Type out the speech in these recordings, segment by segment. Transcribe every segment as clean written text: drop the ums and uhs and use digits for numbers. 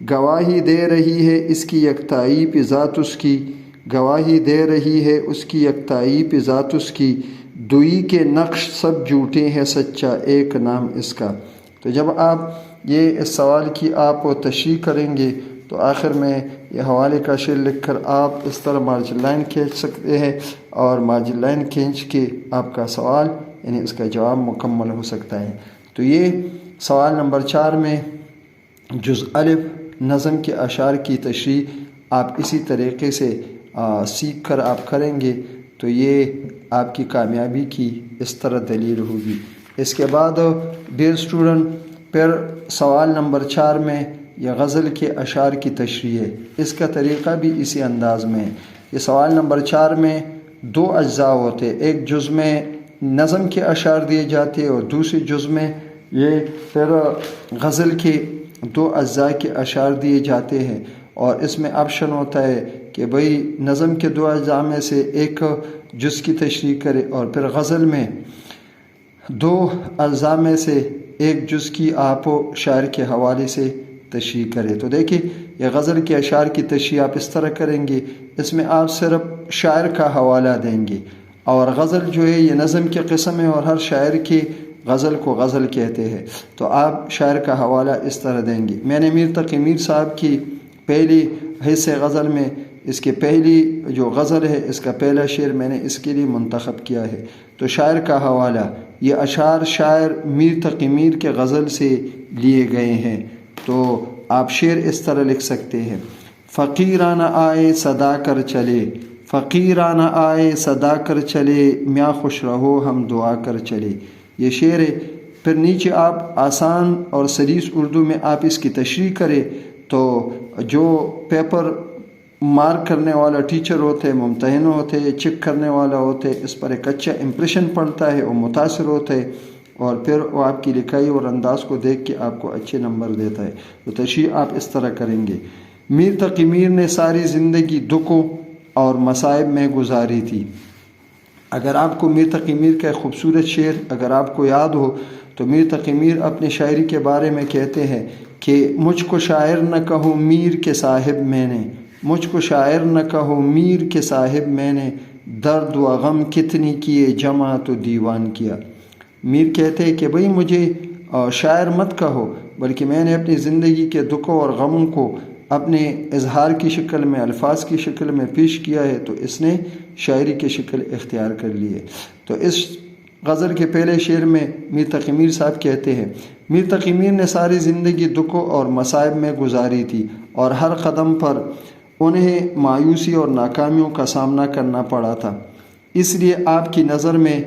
گواہی دے رہی ہے اس کی یکتائی پہ ذات اس کی، گواہی دے رہی ہے اس کی یکتائی پہ ذات اس کی، دوئی کے نقش سب جھوٹے ہیں سچا ایک نام اس کا۔ تو جب آپ یہ اس سوال کی آپ تشریح کریں گے تو آخر میں یہ حوالے کا شعر لکھ کر آپ اس طرح مارجن لائن کھینچ سکتے ہیں، اور مارجن لائن کھینچ کے آپ کا سوال یعنی اس کا جواب مکمل ہو سکتا ہے۔ تو یہ سوال نمبر 4 میں جز الف نظم کے اشعار کی تشریح آپ اسی طریقے سے سیکھ کر آپ کریں گے تو یہ آپ کی کامیابی کی اس طرح دلیل ہوگی۔ اس کے بعد ڈیئر اسٹوڈنٹ پھر سوال نمبر 4 میں یہ غزل کے اشعار کی تشریح ہے، اس کا طریقہ بھی اسی انداز میں ہے۔ یہ سوال نمبر 4 میں 2 اجزاء ہوتے ہیں، ایک جز میں نظم کے اشعار دیے جاتے ہیں اور دوسری جز میں یہ پھر غزل کے 2 اجزاء کے اشعار دیے جاتے ہیں، اور اس میں آپشن ہوتا ہے کہ بھئی نظم کے 2 اجزاء میں سے ایک جز کی تشریح کرے، اور پھر غزل میں 2 اجزاء میں سے ایک جز کی آپ شاعر کے حوالے سے تشریح کرے۔ تو دیکھیں یہ غزل کے اشعار کی تشریح آپ اس طرح کریں گے، اس میں آپ صرف شاعر کا حوالہ دیں گے، اور غزل جو ہے یہ نظم کی قسم ہے اور ہر شاعر کی غزل کو غزل کہتے ہیں، تو آپ شاعر کا حوالہ اس طرح دیں گے۔ میں نے میر تقی میر صاحب کی پہلی حصے غزل میں اس کے پہلی جو غزل ہے اس کا پہلا شعر میں نے اس کے لیے منتخب کیا ہے، تو شاعر کا حوالہ یہ اشعار شاعر میر تقی میر کے غزل سے لیے گئے ہیں، تو آپ شعر اس طرح لکھ سکتے ہیں: فقیرانہ آئے صدا کر چلے، فقیرانہ آئے صدا کر چلے، میاں خوش رہو ہم دعا کر چلے۔ یہ شعر ہے۔ پھر نیچے آپ آسان اور سلیس اردو میں آپ اس کی تشریح کریں تو جو پیپر مارک کرنے والا ٹیچر ہوتے، ممتحن ہوتے، چیک کرنے والا ہوتے، اس پر ایک اچھا امپریشن پڑتا ہے، وہ متاثر ہوتا ہے، اور پھر وہ آپ کی لکھائی اور انداز کو دیکھ کے آپ کو اچھے نمبر دیتا ہے۔ تو تشریح آپ اس طرح کریں گے: میر تقی میر نے ساری زندگی دکھوں اور مصائب میں گزاری تھی۔ اگر آپ کو میر تقی میر کا ایک خوبصورت شعر اگر آپ کو یاد ہو تو میر تقی میر اپنے شاعری کے بارے میں کہتے ہیں کہ مجھ کو شاعر نہ کہو میر کے صاحب میں نے، مجھ کو شاعر نہ کہو میر کے صاحب میں نے، درد و غم کتنی کیے جمع تو دیوان کیا۔ میر کہتے ہیں کہ بھئی مجھے شاعر مت کہو، بلکہ میں نے اپنی زندگی کے دکھوں اور غموں کو اپنے اظہار کی شکل میں، الفاظ کی شکل میں پیش کیا ہے، تو اس نے شاعری کی شکل اختیار کر لی ہے۔ تو اس غزل کے پہلے شعر میں میر تقی میر صاحب کہتے ہیں: میر تقی میر نے ساری زندگی دکھوں اور مصائب میں گزاری تھی، اور ہر قدم پر انہیں مایوسی اور ناکامیوں کا سامنا کرنا پڑا تھا، اس لیے آپ کی نظر میں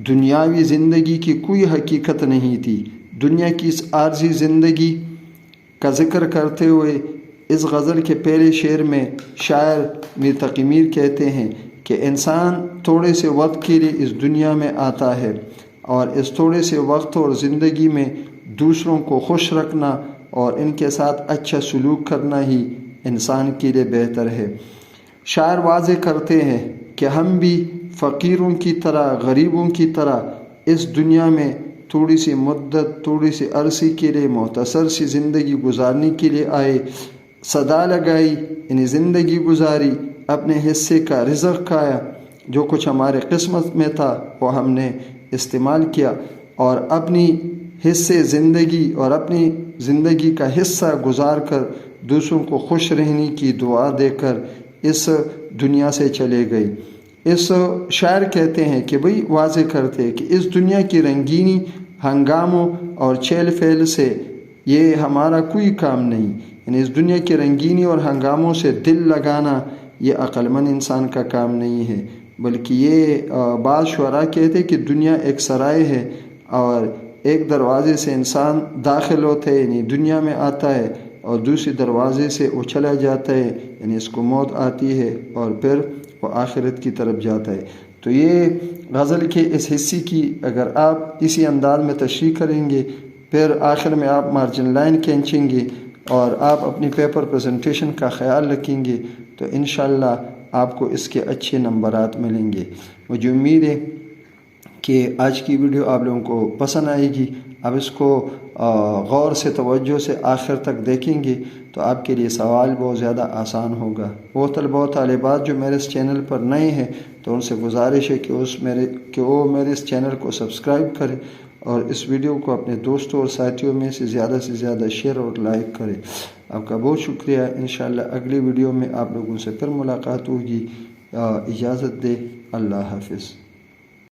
دنیاوی زندگی کی کوئی حقیقت نہیں تھی۔ دنیا کی اس عارضی زندگی کا ذکر کرتے ہوئے اس غزل کے پہلے شعر میں شاعر میر تقی میر کہتے ہیں کہ انسان تھوڑے سے وقت کے لیے اس دنیا میں آتا ہے، اور اس تھوڑے سے وقت اور زندگی میں دوسروں کو خوش رکھنا اور ان کے ساتھ اچھا سلوک کرنا ہی انسان کے لیے بہتر ہے۔ شاعر واضح کرتے ہیں کہ ہم بھی فقیروں کی طرح، غریبوں کی طرح اس دنیا میں تھوڑی سی مدت، تھوڑی سی عرصے کے لیے مختصر سی زندگی گزارنے کے لیے آئے، صدا لگائی یعنی زندگی گزاری، اپنے حصے کا رزق کھایا، جو کچھ ہمارے قسمت میں تھا وہ ہم نے استعمال کیا، اور اپنی حصے زندگی اور اپنی زندگی کا حصہ گزار کر دوسروں کو خوش رہنے کی دعا دے کر اس دنیا سے چلے گئے۔ اس شاعر کہتے ہیں کہ بھئی واضح کرتے ہیں کہ اس دنیا کی رنگینی، ہنگاموں اور چہل پہل سے یہ ہمارا کوئی کام نہیں، یعنی اس دنیا کی رنگینی اور ہنگاموں سے دل لگانا یہ عقل مند انسان کا کام نہیں ہے، بلکہ یہ بعض شعراء کہتے ہیں کہ دنیا ایک سرائے ہے، اور ایک دروازے سے انسان داخل ہوتا ہے یعنی دنیا میں آتا ہے، اور دوسری دروازے سے وہ چلا جاتا ہے یعنی اس کو موت آتی ہے، اور پھر وہ آخرت کی طرف جاتا ہے۔ تو یہ غزل کے اس حصے کی اگر آپ اسی انداز میں تشریح کریں گے، پھر آخر میں آپ مارجن لائن کھینچیں گے اور آپ اپنی پیپر پریزنٹیشن کا خیال رکھیں گے تو انشاءاللہ آپ کو اس کے اچھے نمبرات ملیں گے۔ مجھے امید ہے کہ آج کی ویڈیو آپ لوگوں کو پسند آئے گی۔ اب اس کو غور سے توجہ سے آخر تک دیکھیں گے تو آپ کے لیے سوال بہت زیادہ آسان ہوگا۔ وہ طلباء و طالبات جو میرے اس چینل پر نئے ہیں تو ان سے گزارش ہے کہ وہ میرے اس چینل کو سبسکرائب کریں اور اس ویڈیو کو اپنے دوستوں اور ساتھیوں میں سے زیادہ شیئر اور لائک کریں۔ آپ کا بہت شکریہ۔ انشاءاللہ اگلی ویڈیو میں آپ لوگوں سے پھر ملاقات ہوگی۔ اجازت دے، اللہ حافظ۔